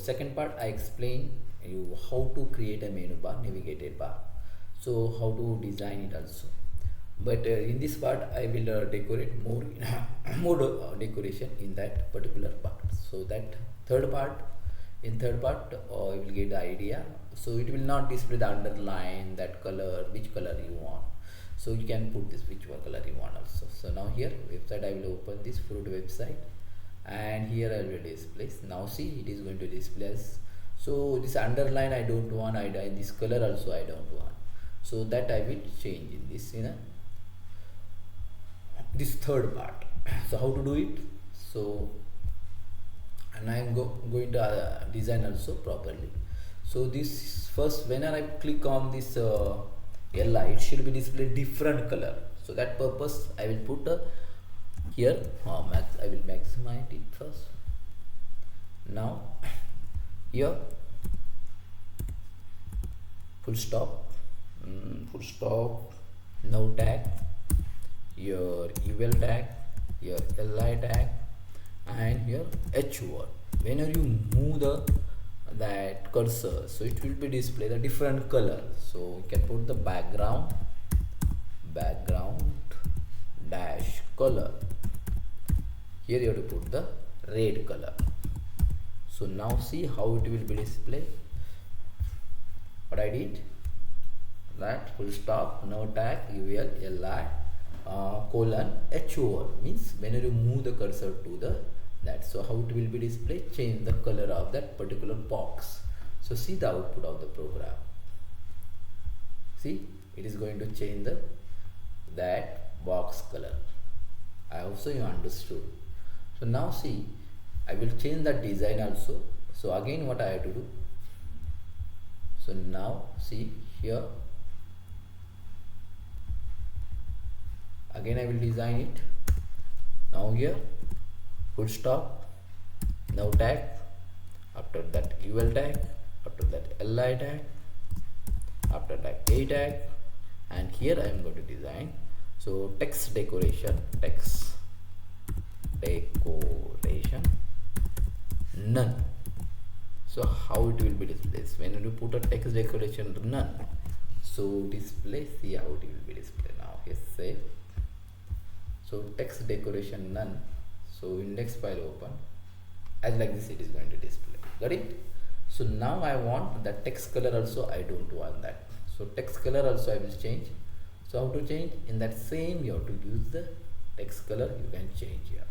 second part I explain you how to create a menu bar, navigated bar, so how to design it also. But in this part I will decorate more more decoration in that particular part. So that third part, in third part you will get the idea. So it will not display the underline, that color, which color you want. So you can put this which one color you want also. So now here website, I will open this fruit website, and here I will display. Now see, it is going to display as, so this underline I don't want, this color also I don't want. So that I will change in this, this third part. So how to do it? So, and I am going to design also properly. So this first, when I click on this LI, it should be displayed different color. So that purpose I will put here I will maximize it first. Now here full stop, no tag, your UL tag, your LI tag, and your H word. Whenever you move that cursor, so it will be display the different color. So you can put the background dash color. Here you have to put the red color. So now see how it will be displayed. What I did, that full stop, no tag, UL, LI, colon, HOR, means whenever you move the cursor to that, so how it will be displayed, change the color of that particular box. So see the output of the program. See, it is going to change that box color. I hope so you understood. So now see, I will change the design also. So again what I have to do, so now see here, again I will design it. Now here full stop, no tag, after that UL tag, after that LI tag, after that A tag, and here I am going to design, so text decoration none. So how it will be displayed when you put a text decoration none, so display, see how it will be displayed. Now here save, so text decoration none. So index file open, as like this it is going to display. Got it? So now I want the text color also, I don't want that. So text color also I will change. So how to change? In that same, you have to use the text color, you can change here.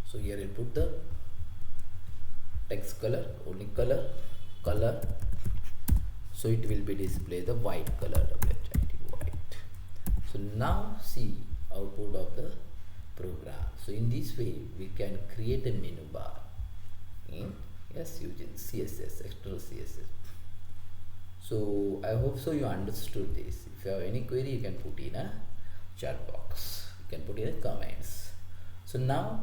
So here you put the text color, only color, so it will be display the white color, white. So now see output of the program. So in this way we can create a menu bar using CSS, external CSS. So I hope so you understood this. If you have any query, you can put in a chat box, you can put in a comments. So now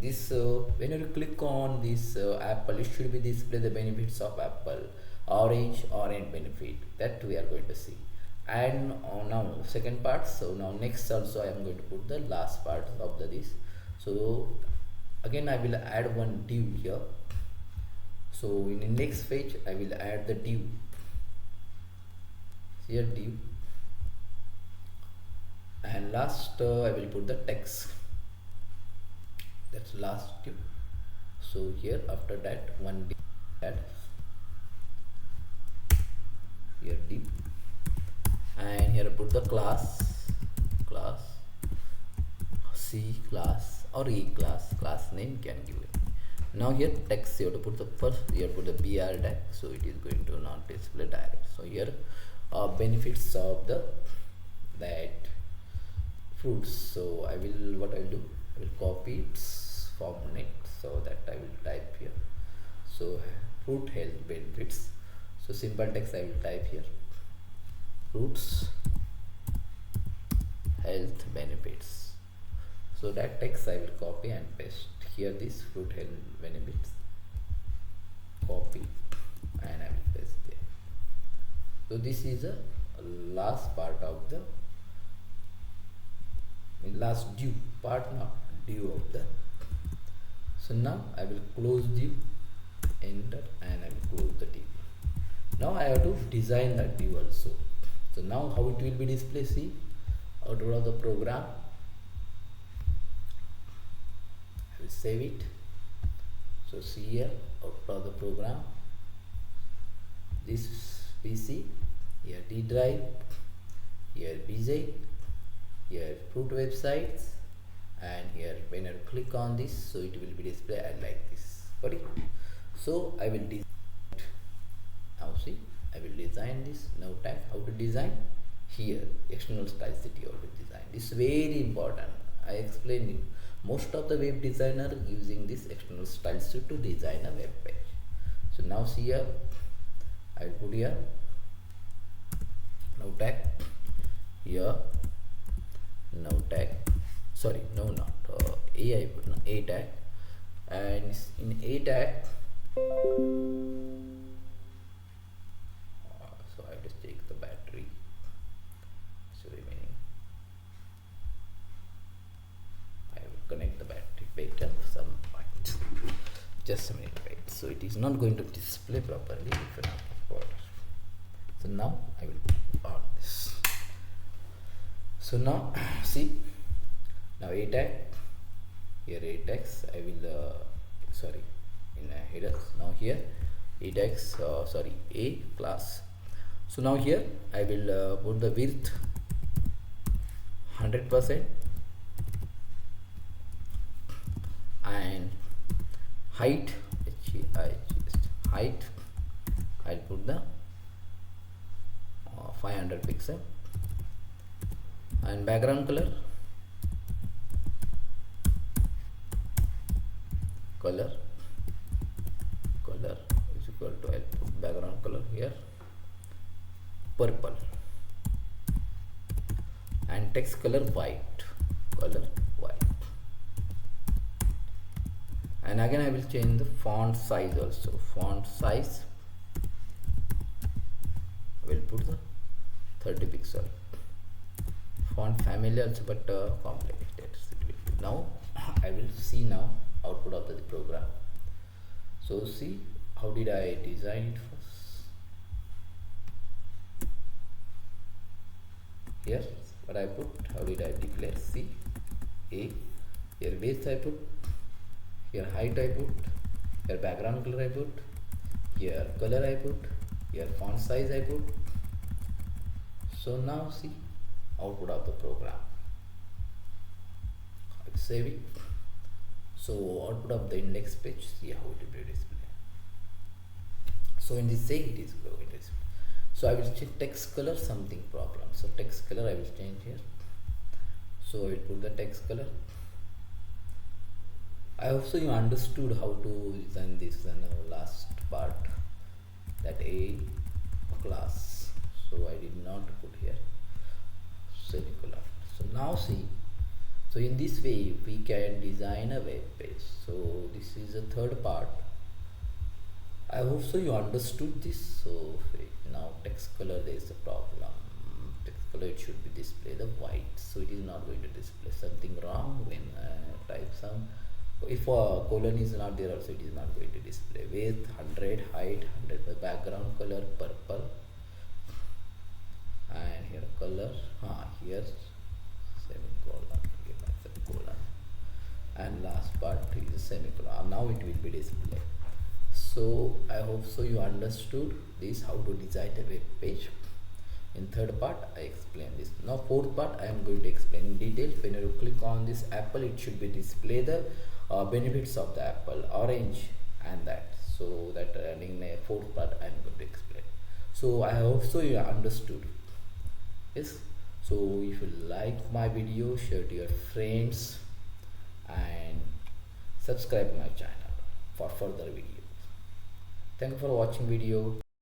this when you click on this Apple, it should be display the benefits of Apple, orange benefit, that we are going to see. And now second part, so now next also I am going to put the last part of this. So again I will add one div here. So in the next page I will add the div, here div, and last I will put the text, that's last div. So here after that one div, add here div, and here I put the class C class or E class name can give it. Now here text, you have to put the first, you have to put the BR tag, so it is going to not display direct. So here benefits of that fruits. So I will, what I will do, I will copy its format, so that I will type here. So fruit health benefits, so simple text I will type here, fruits health benefits. So that text I will copy and paste here, this fruit health benefits, copy, and I will paste there. So this is a last part of the last due part, not due of the. So now I will close div, enter, and I will close the div. Now I have to design that div also. So now how it will be displayed, see, output of the program. I will save it. So see here, output of the program, this PC, here D drive, here BJ, here fruit websites, and here when I click on this, so it will be displayed like this. Got it? So I will design. Now see, I will design this. Now type how to design. Here external styles that you have to design. This is very important. I explained it. Most of the web designer using this external styles to design a web page. So now see here, I will put here. Now tag here. Now tag. Sorry, no, not A. I put no, A tag, and in A tag. So I just take the battery. So remaining, I will connect the battery better some point. Just a minute, wait. So it is not going to display properly if I not record. So now I will put on this. So now see, now A tag, here A tags I will sorry, in headers. Now here A tags, sorry, A class. So now here I will put the width 100% and height, height I'll put the 500 pixel, and background color is equal to, I'll put background color here purple, and text color white, and again I will change the font size also. Font size I will put the 30 pixel. Font family also, but complicated. Now I will see now output of the program. So see, how did I design it first? Here what I put, how did I declare? See, A, here width I put, here height I put, here background color I put, here color I put, here font size I put. So now see output of the program. I will save it. So output of the index page, see how it will be displayed. So in this say it is going to display. So I will change text color, something problem. So text color I will change here. So I will put the text color. I hope so you understood how to design this in the last part, that A class. So I did not put here semicolon. So now see, so in this way we can design a web page. So this is the third part. I hope so you understood this. So now text color, there is a problem. Text color, it should be display the white, so it is not going to display. Something wrong when type some. If a colon is not there also, it is not going to display. Width 100, height 100, background color purple, and here color, here semicolon, here semicolon, and last part is semicolon. Now it will be displayed. So I hope so you understood this, how to design a web page. In third part I explain this. Now fourth part I am going to explain in detail. When you click on this apple, it should be display the benefits of the apple, orange and that. So that in the fourth part I am going to explain. So I hope so you understood. Yes. So if you like my video, share to your friends and subscribe my channel for further videos. Thank you for watching video.